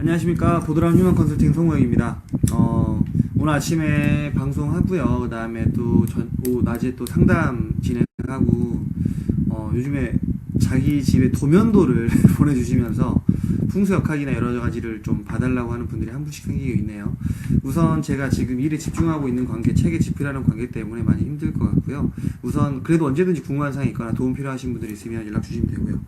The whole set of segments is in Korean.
안녕하십니까. 보드라운 휴먼 컨설팅 송호영입니다. 오늘 아침에 방송하고요. 그 다음에 또 낮에 또 상담 진행하고, 요즘에 자기 집에 도면도를 보내주시면서 풍수역학이나 여러 가지를 좀 봐달라고 하는 분들이 한 분씩 생기고 있네요. 우선 제가 지금 일에 집중하고 있는 관계, 책에 집필하는 관계 때문에 많이 힘들 것 같고요. 우선 그래도 언제든지 궁금한 사항이 있거나 도움 필요하신 분들이 있으면 연락 주시면 되고요.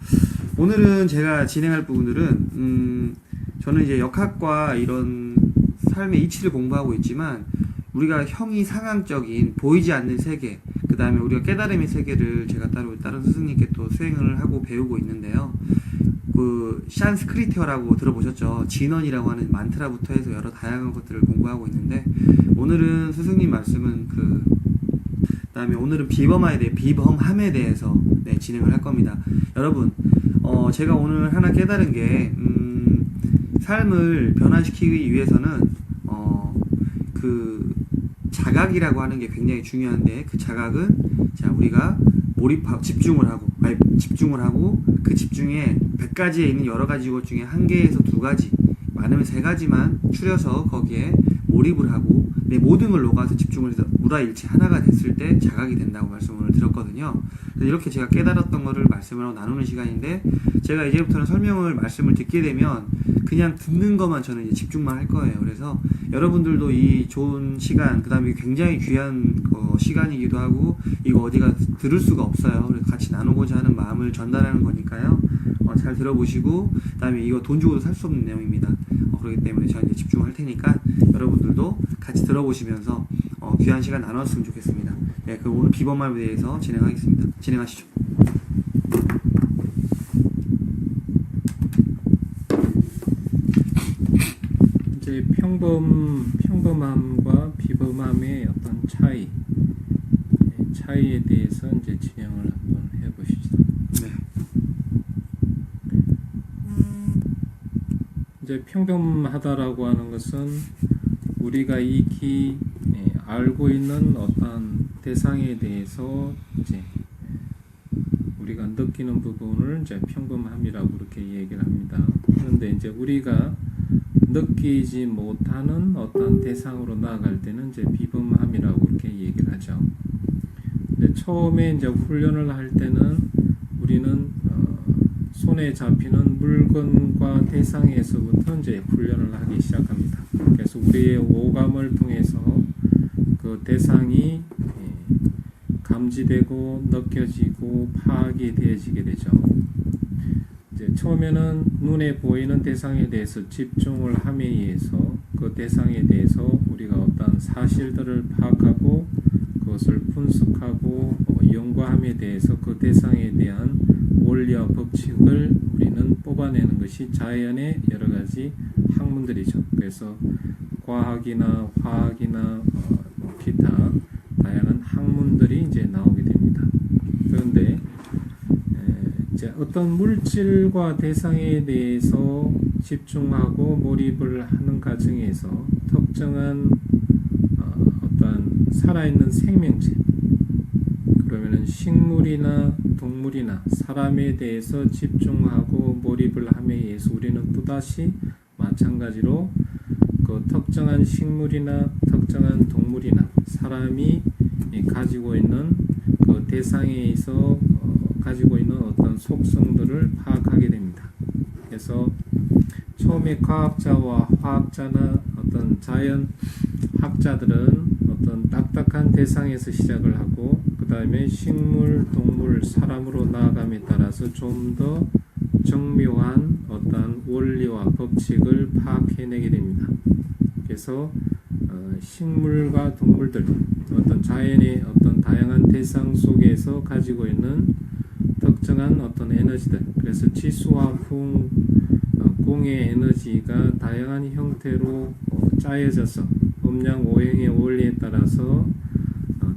오늘은 제가 진행할 부분들은 저는 이제 역학과 이런 삶의 이치를 공부하고 있지만 우리가 형이 상황적인 보이지 않는 세계, 그 다음에 우리가 깨달음의 세계를 제가 따로 다른 스승님께 또 수행을 하고 배우고 있는데요. 그 샨스크리트어라고 들어보셨죠? 진원이라고 하는 만트라부터 해서 여러 다양한 것들을 공부하고 있는데, 오늘은 스승님 말씀은 그다음에 오늘은 비범함에 대해서 진행을 할 겁니다. 여러분, 제가 오늘 하나 깨달은 게 삶을 변화시키기 위해서는 그 자각이라고 하는 게 굉장히 중요한데, 그 자각은 우리가 집중을 하고 그 집중에 100가지에 있는 여러 가지 것 중에 한 개에서 두 가지, 많으면 세 가지만 추려서 거기에 몰입을 하고 내 모든 걸 녹아서 집중을 해서 무라일체 하나가 됐을 때 자각이 된다고 말씀을 드렸거든요. 그래서 이렇게 제가 깨달았던 거를 말씀을 하고 나누는 시간인데, 제가 이제부터는 말씀을 듣게 되면 그냥 듣는 것만 저는 이제 집중만 할 거예요. 그래서 여러분들도 이 좋은 시간, 그 다음에 굉장히 귀한 시간이기도 하고, 이거 어디가 들을 수가 없어요. 그래서 같이 나누고자 하는 마음을 전달하는 거니까요. 잘 들어보시고, 그 다음에 이거 돈 주고도 살 수 없는 내용입니다. 그렇기 때문에 제가 이제 집중할 테니까 여러분들도 같이 들어보시면서 귀한 시간 나눴으면 좋겠습니다. 네, 그럼 오늘 비범함에 대해서 진행하겠습니다. 진행하시죠. 이제 평범함과 비범함의 어떤 차이에 대해서 이제 진행을 한번 해보시죠. 네. 이제 평범하다라고 하는 것은 우리가 익히 알고 있는 어떤 대상에 대해서 이제 우리가 느끼는 부분을 이제 평범함이라고 그렇게 얘기를 합니다. 그런데 이제 우리가 느끼지 못하는 어떤 대상으로 나아갈 때는 이제 비범함이라고 그렇게 얘기를 하죠. 근데 처음에 이제 훈련을 할 때는 우리는 손에 잡히는 물건과 대상에서부터 이제 훈련을 하기 시작합니다. 그래서 우리의 오감을 통해서 그 대상이 감지되고 느껴지고 파악이 되어지게 되죠. 이제 처음에는 눈에 보이는 대상에 대해서 집중을 함에 의해서 그 대상에 대해서 우리가 어떤 사실들을 파악하고 그것을 분석하고 연구함에 대해서 그 대상에 대한 원리와 법칙을 우리는 뽑아내는 것이 자연의 여러 가지 학문들이죠. 그래서 과학이나 화학이나 기타 다양한 학문들이 이제 나오게 됩니다. 그런데 이제 어떤 물질과 대상에 대해서 집중하고 몰입을 하는 과정에서 특정한 어떤 살아있는 생명체, 그러면은 식물이나 동물이나 사람에 대해서 집중하고 몰입을 함에 의해서 우리는 또다시 마찬가지로 그 특정한 식물이나 특정한 동물이나 사람이 가지고 있는 그 대상에서 가지고 있는 어떤 속성들을 파악하게 됩니다. 그래서 처음에 과학자와 화학자나 어떤 자연학자들은 어떤 딱딱한 대상에서 시작을 하고, 그 다음에 식물, 동물, 사람으로 나아감에 따라서 좀 더 정묘한 어떤 원리와 법칙을 파악해내게 됩니다. 그래서 식물과 동물들, 어떤 자연의 어떤 다양한 대상 속에서 가지고 있는 특정한 어떤 에너지들, 그래서 지수와 공의 에너지가 다양한 형태로 짜여져서 음양 오행의 원리에 따라서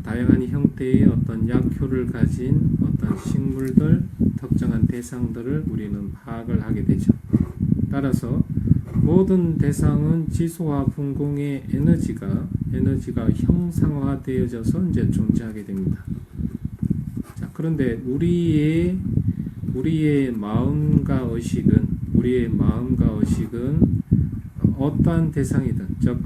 다양한 형태의 어떤 약효를 가진 어떤 식물들, 특정한 대상들을 우리는 파악을 하게 되죠. 따라서 모든 대상은 지수와 분공의 에너지가 형상화되어져서 이제 존재하게 됩니다. 자, 그런데 우리의 마음과 의식은 어떠한 대상이든, 즉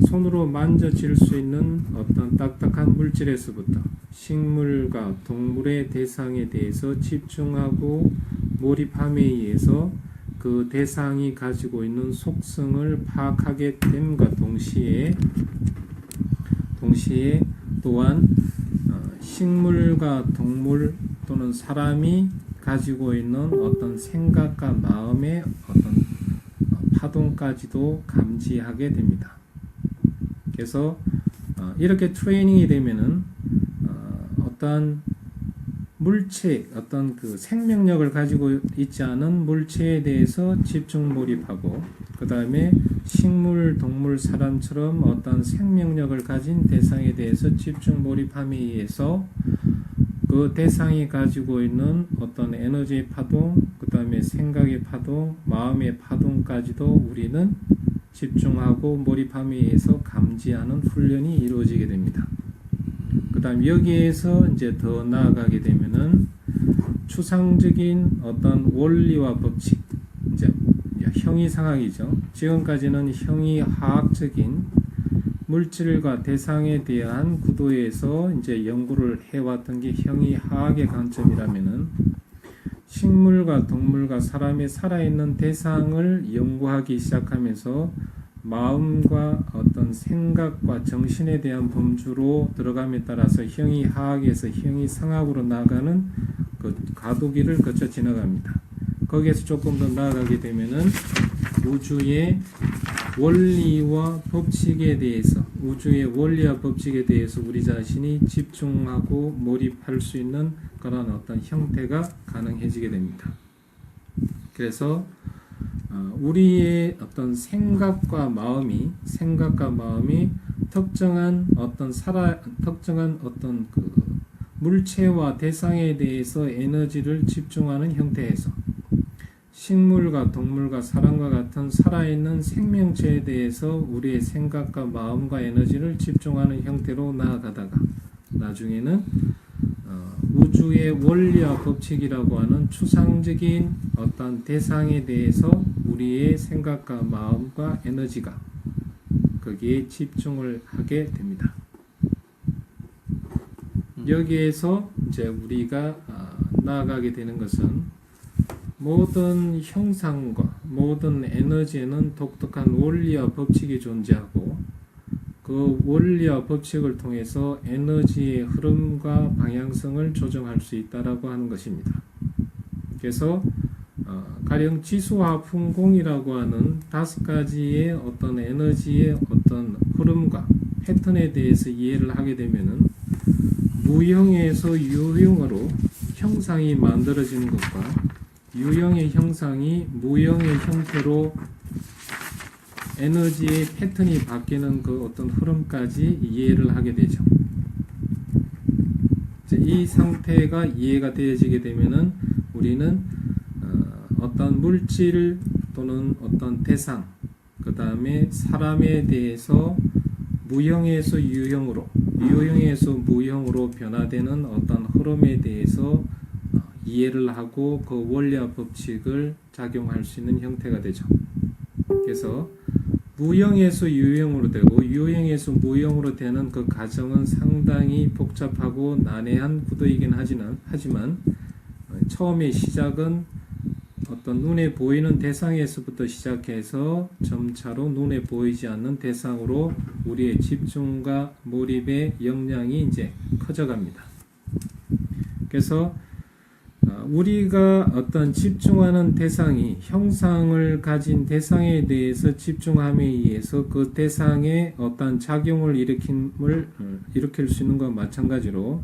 손으로 만져질 수 있는 어떤 딱딱한 물질에서부터 식물과 동물의 대상에 대해서 집중하고 몰입함에 의해서 그 대상이 가지고 있는 속성을 파악하게 됨과 동시에 또한 식물과 동물 또는 사람이 가지고 있는 어떤 생각과 마음의 어떤 파동까지도 감지하게 됩니다. 그래서 이렇게 트레이닝이 되면은 어떤 물체, 어떤 그 생명력을 가지고 있지 않은 물체에 대해서 집중 몰입하고, 그 다음에 식물, 동물, 사람처럼 어떤 생명력을 가진 대상에 대해서 집중 몰입함에 의해서 그 대상이 가지고 있는 어떤 에너지의 파동, 그 다음에 생각의 파동, 마음의 파동까지도 우리는 집중하고 몰입함에 의해서 감지하는 훈련이 이루어지게 됩니다. 그 다음 여기에서 이제 더 나아가게 되면은 추상적인 어떤 원리와 법칙, 이제 형이상학이죠. 지금까지는 형이화학적인 물질과 대상에 대한 구도에서 이제 연구를 해왔던 게 형이화학의 관점이라면은, 식물과 동물과 사람의 살아있는 대상을 연구하기 시작하면서 마음과 어떤 생각과 정신에 대한 범주로 들어감에 따라서 형이화학에서 형이상학으로 나아가는 그 과도기를 거쳐 지나갑니다. 거기에서 조금 더 나아가게 되면은 우주의 원리와 법칙에 대해서, 우주의 원리와 법칙에 대해서 우리 자신이 집중하고 몰입할 수 있는 그런 어떤 형태가 가능해지게 됩니다. 그래서 우리의 어떤 생각과 마음이 특정한 어떤 그 물체와 대상에 대해서 에너지를 집중하는 형태에서 식물과 동물과 사람과 같은 살아있는 생명체에 대해서 우리의 생각과 마음과 에너지를 집중하는 형태로 나아가다가 나중에는 우주의 원리와 법칙이라고 하는 추상적인 어떤 대상에 대해서 우리의 생각과 마음과 에너지가 거기에 집중을 하게 됩니다. 여기에서 이제 우리가 나아가게 되는 것은 모든 형상과 모든 에너지에는 독특한 원리와 법칙이 존재하고, 그 원리와 법칙을 통해서 에너지의 흐름과 방향성을 조정할 수 있다라고 하는 것입니다. 그래서 가령 지수화풍공이라고 하는 5가지의 어떤 에너지의 어떤 흐름과 패턴에 대해서 이해를 하게 되면은 무형에서 유형으로 형상이 만들어지는 것과 유형의 형상이 무형의 형태로 에너지의 패턴이 바뀌는 그 어떤 흐름까지 이해를 하게 되죠. 이 상태가 이해가 되어지게 되면은 우리는 어떤 물질 또는 어떤 대상, 그 다음에 사람에 대해서 무형에서 유형으로, 유형에서 무형으로 변화되는 어떤 흐름에 대해서 이해를 하고 그 원리와 법칙을 작용할 수 있는 형태가 되죠. 그래서 무형에서 유형으로 되고 유형에서 무형으로 되는 그 과정은 상당히 복잡하고 난해한 구도이긴 하지만 처음의 시작은 어떤 눈에 보이는 대상에서부터 시작해서 점차로 눈에 보이지 않는 대상으로 우리의 집중과 몰입의 역량이 이제 커져갑니다. 그래서 우리가 어떤 집중하는 대상이 형상을 가진 대상에 대해서 집중함에 의해서 그 대상에 어떤 작용을 일으킬 수 있는 것과 마찬가지로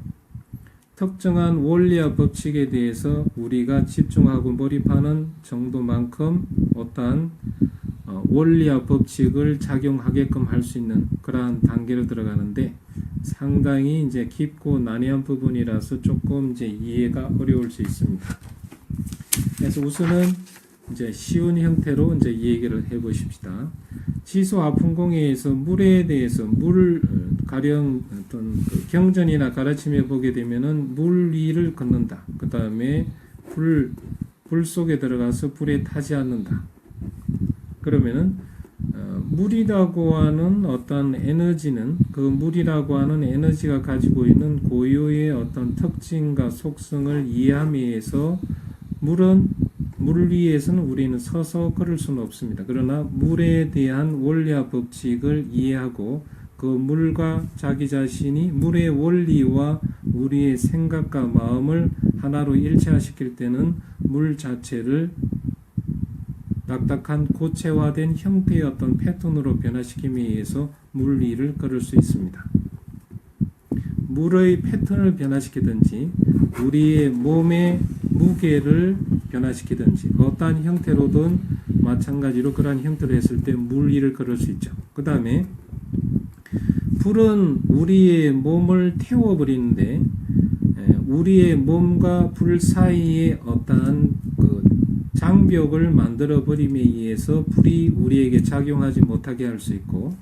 특정한 원리와 법칙에 대해서 우리가 집중하고 몰입하는 정도만큼 어떠한 원리와 법칙을 작용하게끔 할 수 있는 그러한 단계로 들어가는데 상당히 이제 깊고 난해한 부분이라서 조금 이제 이해가 어려울 수 있습니다. 그래서 우선은 이제 쉬운 형태로 이제 이 얘기를 해보십시다. 지수화풍공에서 물에 대해서 가령 어떤 그 경전이나 가르침에 보게 되면은 물 위를 걷는다. 그 다음에 불 속에 들어가서 불에 타지 않는다. 그러면은 물이라고 하는 어떤 에너지는 그 물이라고 하는 에너지가 가지고 있는 고유의 어떤 특징과 속성을 이해함에 의해서 물 위에서는 우리는 서서 걸을 수는 없습니다. 그러나 물에 대한 원리와 법칙을 이해하고 그 물과 자기 자신이 물의 원리와 우리의 생각과 마음을 하나로 일체화시킬 때는 물 자체를 딱딱한 고체화된 형태의 어떤 패턴으로 변화시킴에 의해서 물 위를 걸을 수 있습니다. 물의 패턴을 변화시키든지 우리의 몸의 무게를 변화시키든지 어떠한 형태로든 마찬가지로 그러한 형태로 했을 때 물 위를 걸을 수 있죠. 그 다음에 불은 우리의 몸을 태워버리는데 우리의 몸과 불 사이에 어떠한 그 장벽을 만들어 버림에 의해서 불이 우리에게 작용하지 못하게 할 수 있고,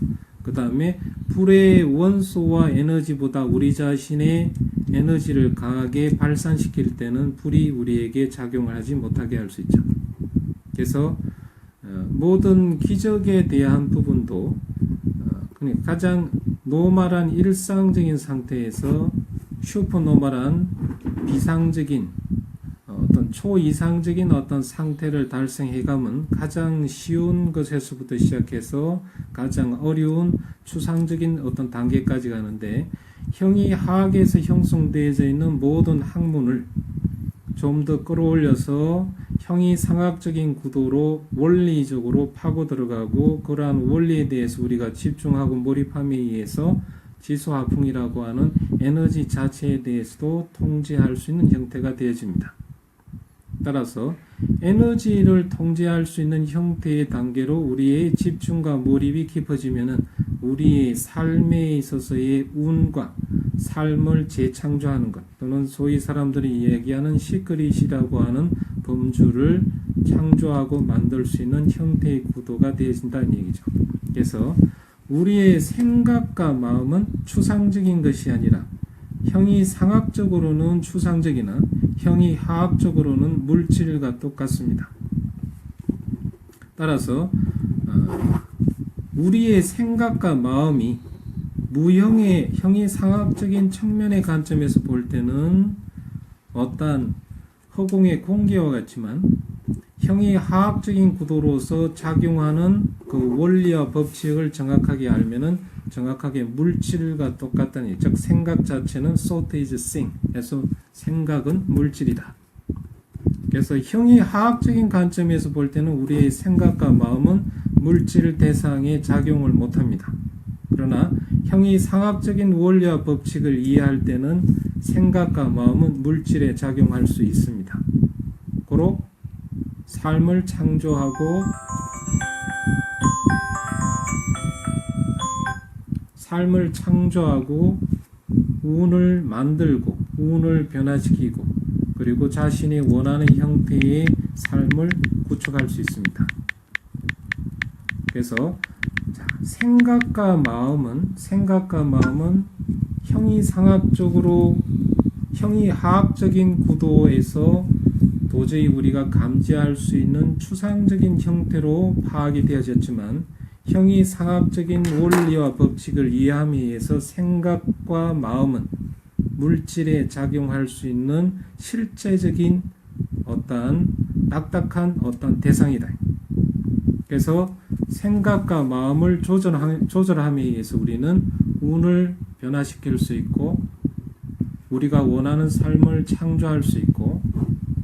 그 다음에 불의 원소와 에너지보다 우리 자신의 에너지를 강하게 발산시킬 때는 불이 우리에게 작용을 하지 못하게 할 수 있죠. 그래서 모든 기적에 대한 부분도 가장 노멀한 일상적인 상태에서 슈퍼노멀한 비상적인 어떤 초이상적인 어떤 상태를 달성해가면 가장 쉬운 것에서부터 시작해서 가장 어려운 추상적인 어떤 단계까지 가는데, 형이 하학에서 형성되어져 있는 모든 학문을 좀 더 끌어올려서 형이 상학적인 구도로 원리적으로 파고 들어가고 그러한 원리에 대해서 우리가 집중하고 몰입함에 의해서 지수화풍이라고 하는 에너지 자체에 대해서도 통제할 수 있는 형태가 되어집니다. 따라서 에너지를 통제할 수 있는 형태의 단계로 우리의 집중과 몰입이 깊어지면은 우리의 삶에 있어서의 운과 삶을 재창조하는 것, 또는 소위 사람들이 이야기하는 시크릿이라고 하는 범주를 창조하고 만들 수 있는 형태의 구도가 되어진다는 얘기죠. 그래서 우리의 생각과 마음은 추상적인 것이 아니라 형이 상학적으로는 추상적이나 형이 하학적으로는 물질과 똑같습니다. 따라서 우리의 생각과 마음이 무형의 형이 상학적인 측면의 관점에서 볼 때는 어떠한 허공의 공기와 같지만, 형이 하학적인 구도로서 작용하는 그 원리와 법칙을 정확하게 알면은 정확하게 물질과 똑같다니, 즉 생각 자체는 thought is thing, 그래서 생각은 물질이다. 그래서 형이 하학적인 관점에서 볼 때는 우리의 생각과 마음은 물질 대상에 작용을 못합니다. 그러나 형이 상학적인 원리와 법칙을 이해할 때는 생각과 마음은 물질에 작용할 수 있습니다. 고로 삶을 창조하고 운을 만들고 운을 변화시키고 그리고 자신이 원하는 형태의 삶을 구축할 수 있습니다. 그래서 생각과 마음은 형이 상학적으로 형이 하학적인 구도에서 도저히 우리가 감지할 수 있는 추상적인 형태로 파악이 되어졌지만, 형이 상학적인 원리와 법칙을 이해함에 의해서 생각과 마음은 물질에 작용할 수 있는 실제적인 어떠한 딱딱한 어떤 대상이다. 그래서 생각과 마음을 조절함에 의해서 우리는 운을 변화시킬 수 있고 우리가 원하는 삶을 창조할 수 있고,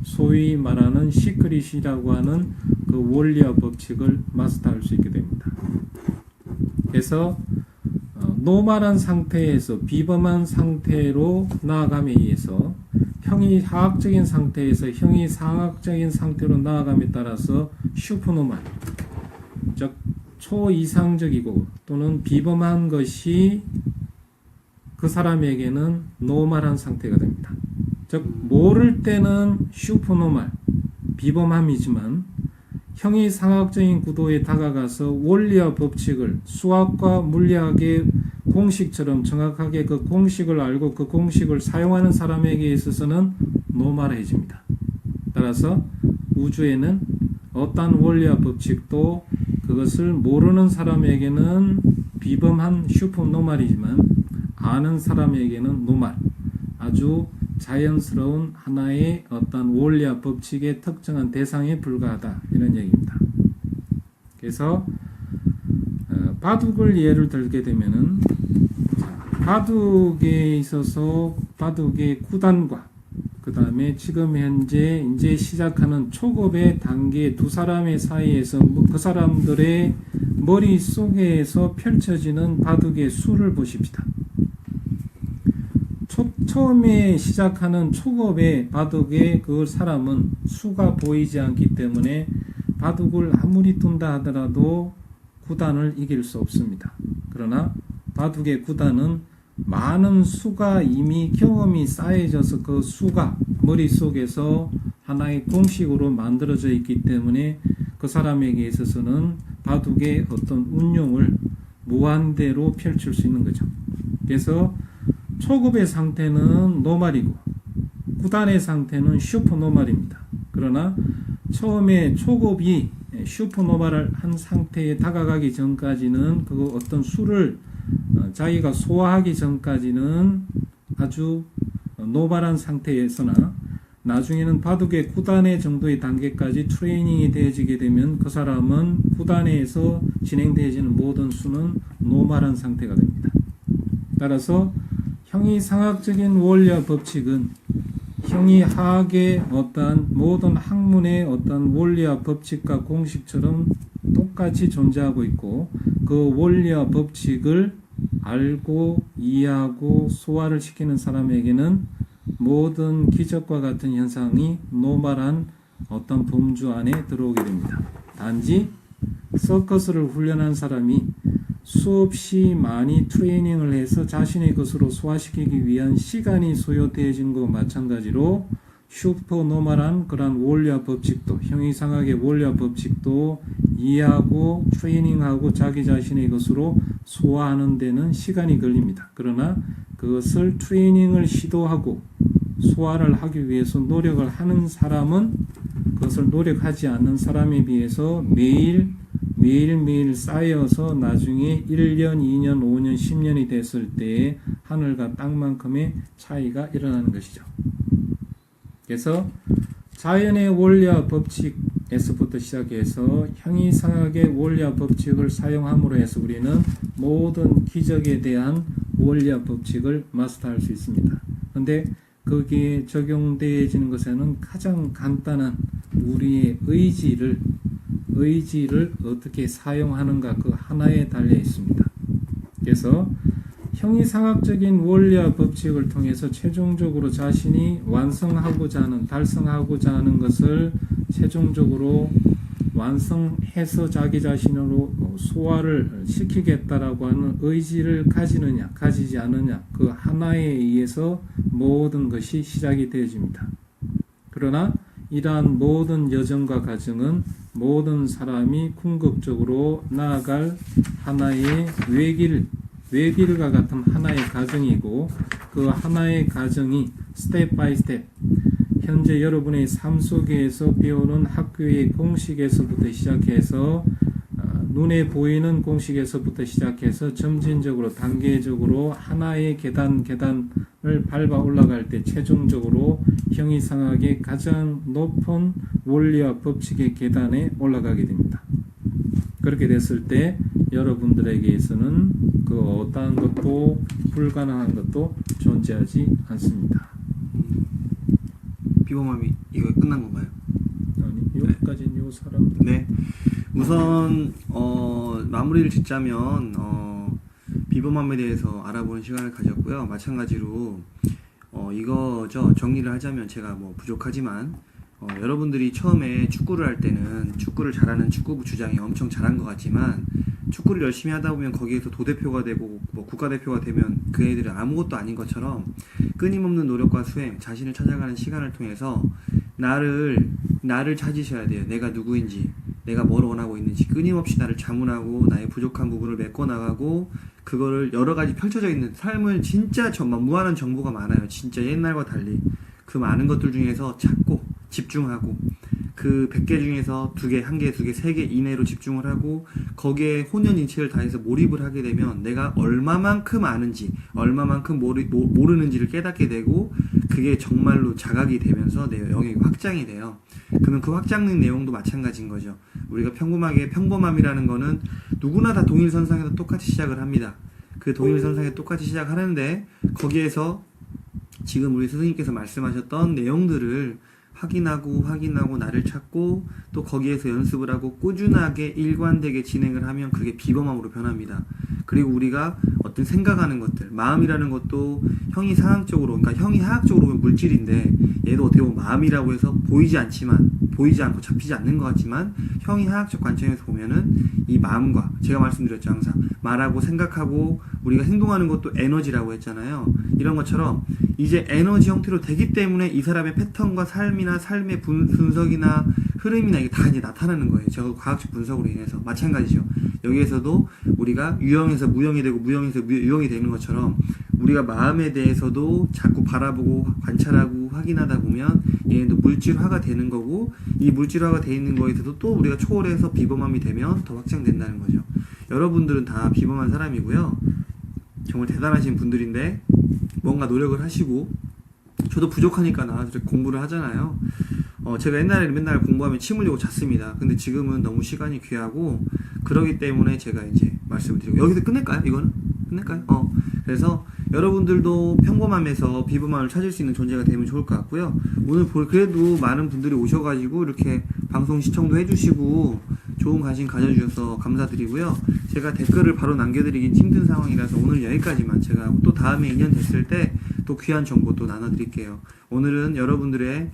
소위 말하는 시크릿이라고 하는 그 원리와 법칙을 마스터할 수 있게 됩니다. 그래서 노멀한 상태에서 비범한 상태로 나아감에 의해서 형이 하학적인 상태에서 형이 상학적인 상태로 나아감에 따라서 슈퍼노멀, 즉 초이상적이고 또는 비범한 것이 그 사람에게는 노멀한 상태가 됩니다. 즉 모를 때는 슈퍼노멀, 비범함이지만 형이 상학적인 구도에 다가가서 원리와 법칙을 수학과 물리학의 공식처럼 정확하게 그 공식을 알고 그 공식을 사용하는 사람에게 있어서는 노멀해집니다. 따라서 우주에는 어떠한 원리와 법칙도 그것을 모르는 사람에게는 비범한 슈퍼노말이지만 아는 사람에게는 노말, 아주 자연스러운 하나의 어떤 원리와 법칙의 특정한 대상에 불과하다 이런 얘기입니다. 그래서 바둑을 예를 들게 되면은 바둑에 있어서 바둑의 구단과 그 다음에 지금 현재 이제 시작하는 초급의 단계 두 사람의 사이에서 그 사람들의 머릿속에서 펼쳐지는 바둑의 수를 보십시다. 처음에 시작하는 초급의 바둑의 그 사람은 수가 보이지 않기 때문에 바둑을 아무리 둔다 하더라도 구단을 이길 수 없습니다. 그러나 바둑의 구단은 많은 수가 이미 경험이 쌓여져서 그 수가 머릿속에서 하나의 공식으로 만들어져 있기 때문에 그 사람에게 있어서는 바둑의 어떤 운용을 무한대로 펼칠 수 있는 거죠. 그래서 초급의 상태는 노말이고 구단의 상태는 슈퍼노말입니다. 그러나 처음에 초급이 슈퍼노말을 한 상태에 다가가기 전까지는 그 어떤 수를 자기가 소화하기 전까지는 아주 노멀한 상태에서나 나중에는 바둑의 구단의 정도의 단계까지 트레이닝이 되어지게 되면 그 사람은 구단에서 진행되어지는 모든 수는 노멀한 상태가 됩니다. 따라서 형이상학적인 원리와 법칙은 형이하학의 어떠한 모든 학문의 어떠한 원리와 법칙과 공식처럼 똑같이 존재하고 있고 그 원리와 법칙을 알고 이해하고 소화를 시키는 사람에게는 모든 기적과 같은 현상이 노멀한 어떤 범주 안에 들어오게 됩니다. 단지 서커스를 훈련한 사람이 수없이 많이 트레이닝을 해서 자신의 것으로 소화시키기 위한 시간이 소요되어진 것과 마찬가지로 슈퍼노멀한 그런 원리와 법칙도 형이상학의 원리와 법칙도 이해하고 트레이닝하고 자기 자신의 것으로 소화하는 데는 시간이 걸립니다. 그러나 그것을 트레이닝을 시도하고 소화를 하기 위해서 노력을 하는 사람은 그것을 노력하지 않는 사람에 비해서 매일매일 쌓여서 나중에 1년, 2년, 5년, 10년이 됐을 때에 하늘과 땅만큼의 차이가 일어나는 것이죠. 그래서 자연의 원리와 법칙에서부터 시작해서 형이상학의 원리와 법칙을 사용함으로 해서 우리는 모든 기적에 대한 원리와 법칙을 마스터할 수 있습니다. 그런데 거기에 적용되어지는 것에는 가장 간단한 우리의 의지를 어떻게 사용하는가 그 하나에 달려 있습니다. 그래서 형이상학적인 원리와 법칙을 통해서 최종적으로 자신이 완성하고자 하는 달성하고자 하는 것을 최종적으로 완성해서 자기 자신으로 소화를 시키겠다라고 하는 의지를 가지느냐 가지지 않느냐 그 하나에 의해서 모든 것이 시작이 되어집니다. 그러나 이러한 모든 여정과 과정은 모든 사람이 궁극적으로 나아갈 하나의 외길과 같은 하나의 과정이고 그 하나의 과정이 스텝 바이 스텝 현재 여러분의 삶 속에서 배우는 학교의 공식에서부터 시작해서 눈에 보이는 공식에서부터 시작해서 점진적으로 단계적으로 하나의 계단을 밟아 올라갈 때 최종적으로 형이상학의 가장 높은 원리와 법칙의 계단에 올라가게 됩니다. 그렇게 됐을 때 여러분들에게서는 그 어떠한 것도 불가능한 것도 존재하지 않습니다. 비범함이 이거 끝난 건가요? 아니, 여기까지는 요 사람. 네. 우선 마무리를 짓자면 비범함에 대해서 알아보는 시간을 가졌고요. 마찬가지로 이거죠. 정리를 하자면 제가 뭐 부족하지만 여러분들이 처음에 축구를 할 때는 축구를 잘하는 축구부 주장이 엄청 잘한 것 같지만 축구를 열심히 하다 보면 거기에서 도대표가 되고 뭐 국가대표가 되면 그 애들은 아무것도 아닌 것처럼 끊임없는 노력과 수행, 자신을 찾아가는 시간을 통해서 나를 찾으셔야 돼요. 내가 누구인지, 내가 뭘 원하고 있는지 끊임없이 나를 자문하고 나의 부족한 부분을 메꿔나가고 그거를 여러 가지 펼쳐져 있는 삶을 진짜 정말 무한한 정보가 많아요. 진짜 옛날과 달리 그 많은 것들 중에서 찾고 집중하고 그 100개 중에서 2개, 1개, 2개, 3개 이내로 집중을 하고 거기에 혼연일체를 다해서 몰입을 하게 되면 내가 얼마만큼 아는지, 얼마만큼 모르는지를 깨닫게 되고 그게 정말로 자각이 되면서 내 영역이 확장이 돼요. 그러면 그 확장된 내용도 마찬가지인 거죠. 우리가 평범함이라는 거는 누구나 다 동일선상에서 똑같이 시작을 합니다. 그 동일선상에 똑같이 시작하는데 거기에서 지금 우리 스승님께서 말씀하셨던 내용들을 확인하고 나를 찾고 또 거기에서 연습을 하고 꾸준하게 일관되게 진행을 하면 그게 비범함으로 변합니다. 그리고 우리가 어떤 생각하는 것들, 마음이라는 것도 형이 상학적으로, 그러니까 형이 하학적으로 보면 물질인데 얘도 어떻게 보면 마음이라고 해서 보이지 않고 잡히지 않는 것 같지만 형이 하학적 관점에서 보면은 이 마음과 제가 말씀드렸죠 항상 말하고 생각하고 우리가 행동하는 것도 에너지라고 했잖아요. 이런 것처럼 이제 에너지 형태로 되기 때문에 이 사람의 패턴과 삶이나 삶의 분석이나 흐름이나 이게 다 이제 나타나는 거예요. 저 과학적 분석으로 인해서 마찬가지죠. 여기에서도 우리가 유형에서 무형이 되고 무형에서 유형이 되는 것처럼 우리가 마음에 대해서도 자꾸 바라보고 관찰하고 확인하다 보면 얘도 물질화가 되는 거고 이 물질화가 되어 있는 거에서도 또 우리가 초월해서 비범함이 되면 더 확장된다는 거죠. 여러분들은 다 비범한 사람이고요. 정말 대단하신 분들인데 뭔가 노력을 하시고 저도 부족하니까 나와서 이렇게 공부를 하잖아요. 제가 옛날에는 맨날 공부하면 침 흘리고 잤습니다. 근데 지금은 너무 시간이 귀하고 그러기 때문에 제가 이제 말씀을 드리고 여기서 끝낼까요? 이거는? 끝낼까요? 그래서 여러분들도 평범함에서 비범함을 찾을 수 있는 존재가 되면 좋을 것 같고요. 오늘 그래도 많은 분들이 오셔가지고 이렇게 방송 시청도 해주시고 좋은 관심 가져주셔서 감사드리고요. 제가 댓글을 바로 남겨드리긴 힘든 상황이라서 오늘 여기까지만 제가 또 다음에 인연 됐을 때 또 귀한 정보 또 나눠드릴게요. 오늘은 여러분들의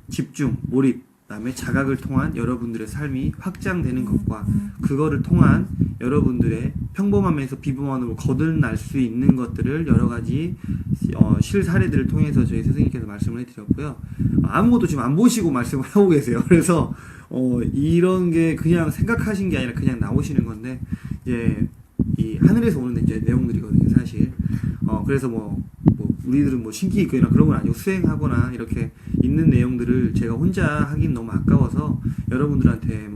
집중, 몰입, 그다음에 자각을 통한 여러분들의 삶이 확장되는 것과 그거를 통한 여러분들의 평범함에서 비범함으로 거듭날 수 있는 것들을 여러 가지 실사례들을 통해서 저희 스승님께서 말씀을 해드렸고요. 아무것도 지금 안 보시고 말씀을 하고 계세요. 그래서 이런 게 그냥 생각하신 게 아니라 그냥 나오시는 건데 이제 이 하늘에서 오는 이제 내용들이거든요, 사실. 그래서 우리들은 신기 있거나 그런 건 아니고 수행하거나 이렇게 있는 내용들을 제가 혼자 하긴 너무 아까워서 여러분들한테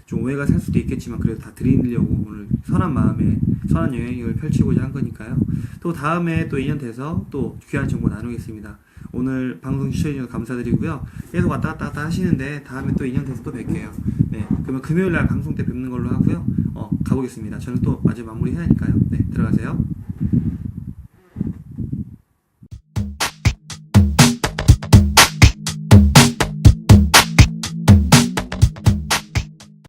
좀 오해가 살 수도 있겠지만 그래도 다 드리려고 오늘 선한 마음에 선한 영향력을 펼치고자 한 거니까요. 또 다음에 또 인연 돼서 또 귀한 정보 나누겠습니다. 오늘 방송 시청해주셔서 감사드리고요. 계속 왔다 갔다 하시는데 다음에 또 인연 돼서 또 뵐게요. 네, 그러면 금요일날 방송 때 뵙는 걸로 하고요. 가보겠습니다. 저는 또 마저 마무리 해야 하니까요. 네, 들어가세요.